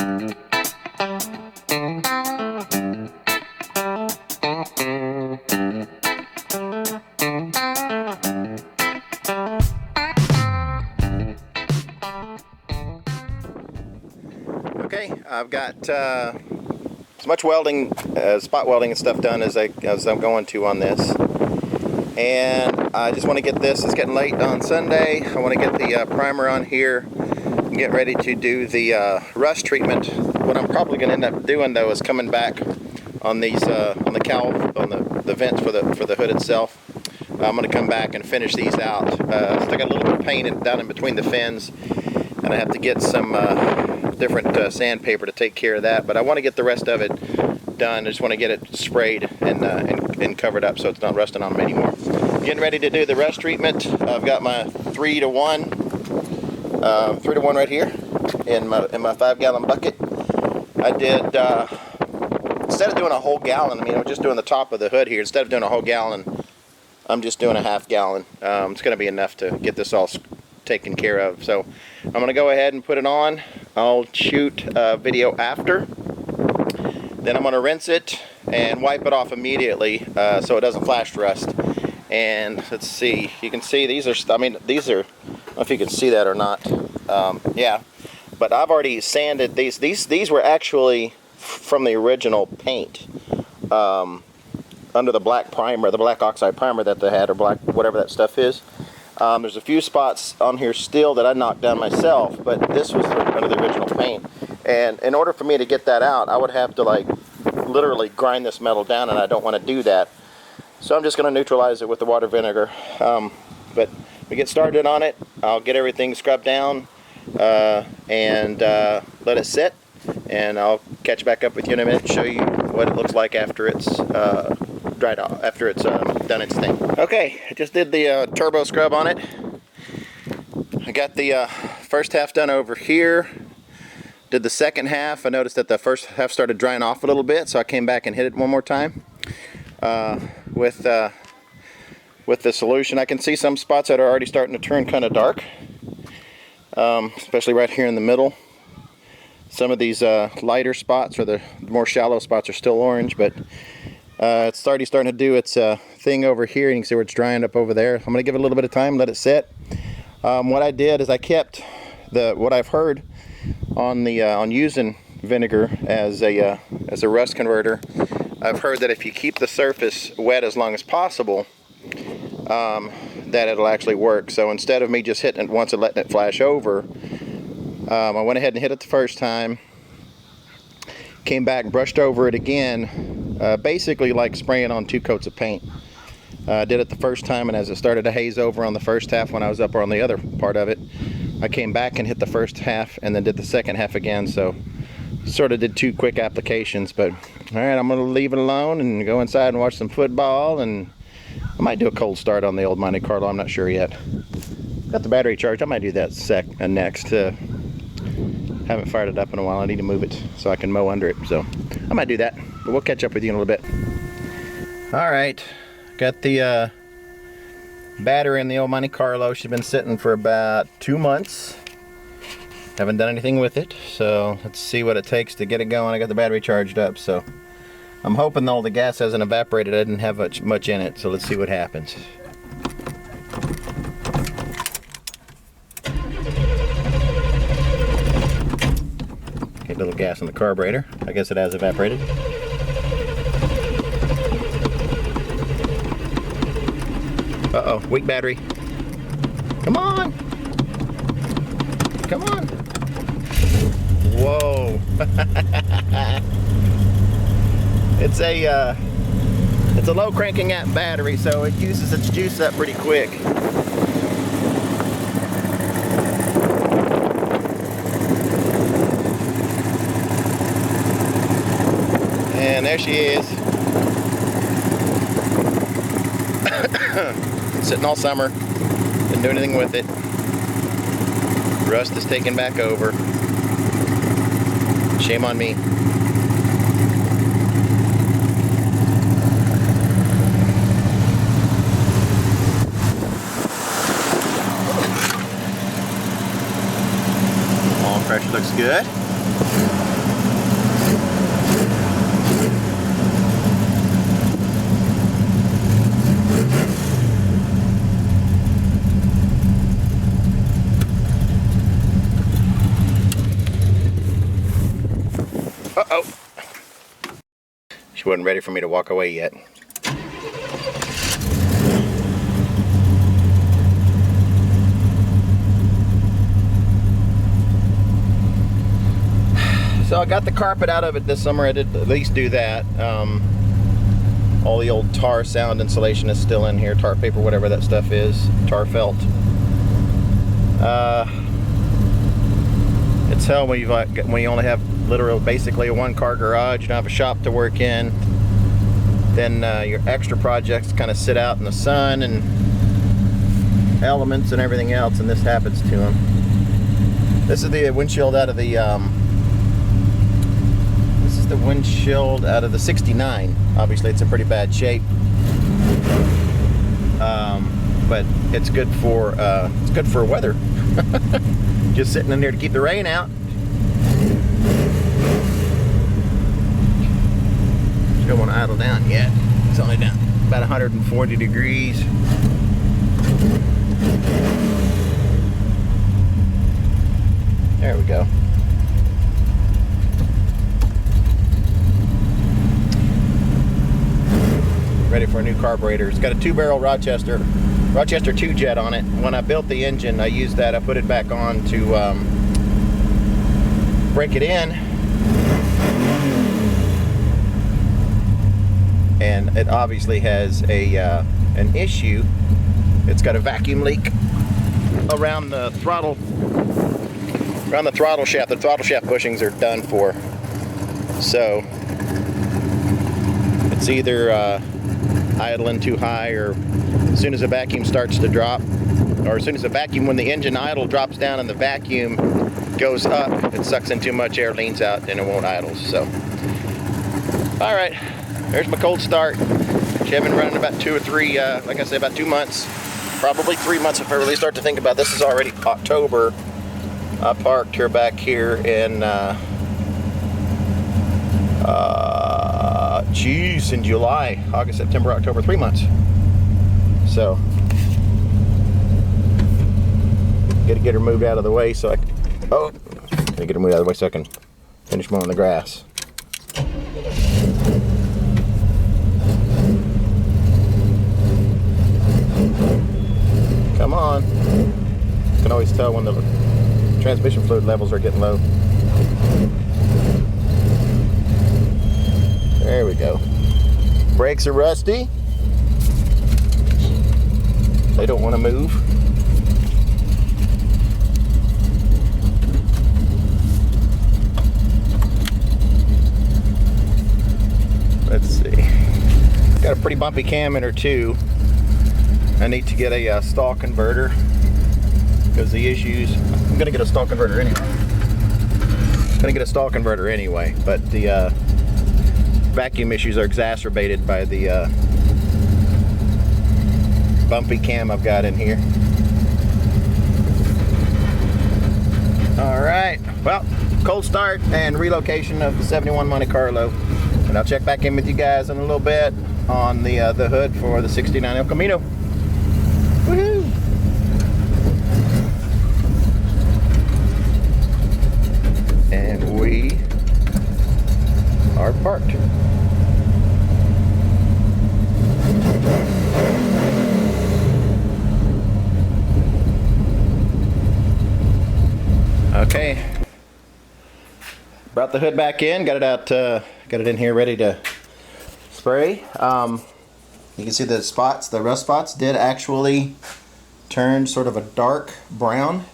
Okay, I've got as much welding, spot welding and stuff done as I'm going to on this. And I just want to get this, it's getting late on Sunday, I want to get the primer on here and get ready to do the rust treatment. What I'm probably going to end up doing though is coming back on these, on the cowl, on the vents for the hood itself. I'm going to come back and finish these out. I got a little bit of paint down in between the fins, and I have to get some different sandpaper to take care of that, but I want to get the rest of it done. I just want to get it sprayed and covered up so it's not rusting on me anymore. Getting ready to do the rust treatment. I've got my 3-to-1 right here in my 5-gallon bucket. I did instead of doing a whole gallon, I mean, I'm just doing the top of the hood here. Instead of doing a whole gallon, I'm just doing a half gallon. It's going to be enough to get this all taken care of. So I'm going to go ahead and put it on. I'll shoot a video after. Then I'm going to rinse it and wipe it off immediately so it doesn't flash rust. And let's see, you can see these are, I mean, these are, I don't know if you can see that or not. Yeah, but I've already sanded these. These were actually from the original paint. Under the black primer, the black oxide primer that they had, or black, whatever that stuff is. There's a few spots on here still that I knocked down myself, but this was under the original paint. And in order for me to get that out, I would have to like literally grind this metal down, and I don't want to do that. So I'm just going to neutralize it with the water vinegar. But we get started on it. I'll get everything scrubbed down and let it sit. And I'll catch back up with you in a minute and show you what it looks like after it's dried off, after it's done its thing. Okay, I just did the turbo scrub on it. I got the first half done over here. Did the second half. I noticed that the first half started drying off a little bit, so I came back and hit it one more time with the solution. I can see some spots that are already starting to turn kind of dark, especially right here in the middle. Some of these lighter spots, or the more shallow spots, are still orange, but it's already starting to do its thing over here. You can see where it's drying up over there. I'm going to give it a little bit of time, let it sit. What I did is I kept what I've heard on using vinegar as a rust converter. I've heard that if you keep the surface wet as long as possible, that it'll actually work. So instead of me just hitting it once and letting it flash over, I went ahead and hit it the first time, came back, brushed over it again, basically like spraying on 2 coats of paint. Did it the first time, and as it started to haze over on the first half when I was up on the other part of it, I came back and hit the first half and then did the second half again. So sort of did 2 quick applications. But alright, I'm going to leave it alone and go inside and watch some football, and I might do a cold start on the old Monte Carlo. I'm not sure yet. Got the battery charged. I might do that next. Haven't fired it up in a while. I need to move it so I can mow under it. So I might do that, but we'll catch up with you in a little bit. Alright, got the battery in the old Monte Carlo. She's been sitting for about 2 months. Haven't done anything with it, so let's see what it takes to get it going. I got the battery charged up, so I'm hoping all the gas hasn't evaporated. I didn't have much in it, so let's see what happens. Okay, a little gas in the carburetor. I guess it has evaporated. Uh-oh, weak battery. Come on! Come on! Whoa! It's a low cranking amp battery, so it uses its juice up pretty quick. And there she is. Sitting all summer, didn't do anything with it. Rust is taking back over. Shame on me. All pressure looks good. Uh-oh. She wasn't ready for me to walk away yet. So I got the carpet out of it this summer. I did at least do that. All the old tar sound insulation is still in here. Tar paper, whatever that stuff is. Tar felt. It's hell when you only have literally basically a one-car garage. You don't have a shop to work in. Then your extra projects kind of sit out in the sun and elements and everything else, and this happens to them. This is the windshield out of the windshield out of the 69. Obviously it's in pretty bad shape, but it's good for weather. Just sitting in there to keep the rain out. Don't want to idle down yet. It's only down about 140 degrees. There we go. Ready for a new carburetor. It's got a 2-barrel Rochester 2 jet on it. When I built the engine, I used that. I put it back on to break it in, and it obviously has an issue. It's got a vacuum leak around the throttle shaft. The throttle shaft bushings are done for. So it's either idling too high, or as soon as the vacuum starts to drop, or as soon as the vacuum, when the engine idle drops down and the vacuum goes up, it sucks in too much air, leans out, and it won't idle. So, all right, there's my cold start. She had been running about 2 or 3, like I said, about 2 months, probably 3 months if I really start to think about it. This is already October. I parked her back here in in July, August, September, October, 3 months. So gotta get her moved out of the way so I can, gotta get her moved out of the way so I can finish mowing the grass. Come on. You can always tell when the transmission fluid levels are getting low. There we go. Brakes are rusty. They don't want to move. Let's see. Got a pretty bumpy cam in her too. I need to get a stall converter because the issues. I'm gonna get a stall converter anyway. But the vacuum issues are exacerbated by the bumpy cam I've got in here. Alright, well, cold start and relocation of the 71 Monte Carlo, and I'll check back in with you guys in a little bit on the hood for the 69 El Camino. Woohoo! And we are parked. Okay, brought the hood back in, got it out, got it in here ready to spray. You can see the spots, the rust spots did actually turn sort of a dark brown.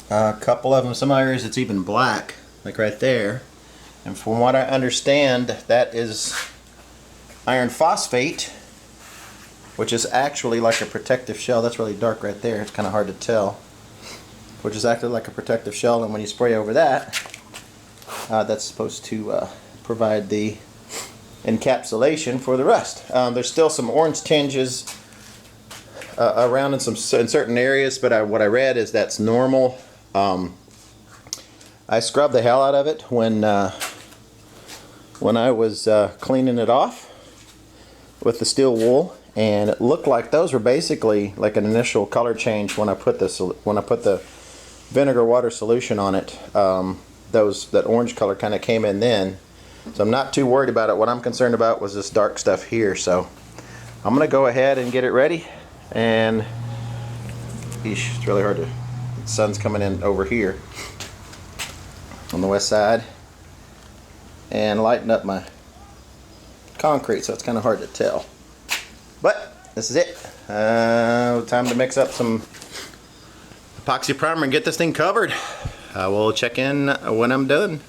A couple of them, some areas it's even black, like right there. And from what I understand, that is iron phosphate, which is actually like a protective shell. That's really dark right there. It's kind of hard to tell. Which is actually like a protective shell, and when you spray over that, that's supposed to provide the encapsulation for the rust. There's still some orange tinges around in certain areas, but what I read is that's normal. I scrubbed the hell out of it when I was cleaning it off with the steel wool, and it looked like those were basically like an initial color change when I put the vinegar water solution on it. that orange color kind of came in then. So I'm not too worried about it. What I'm concerned about was this dark stuff here. So I'm gonna go ahead and get it ready. And eesh, it's really hard to, the sun's coming in over here on the west side, and lighten up my concrete, so it's kind of hard to tell. But this is it. Time to mix up some epoxy primer and get this thing covered. I will check in when I'm done.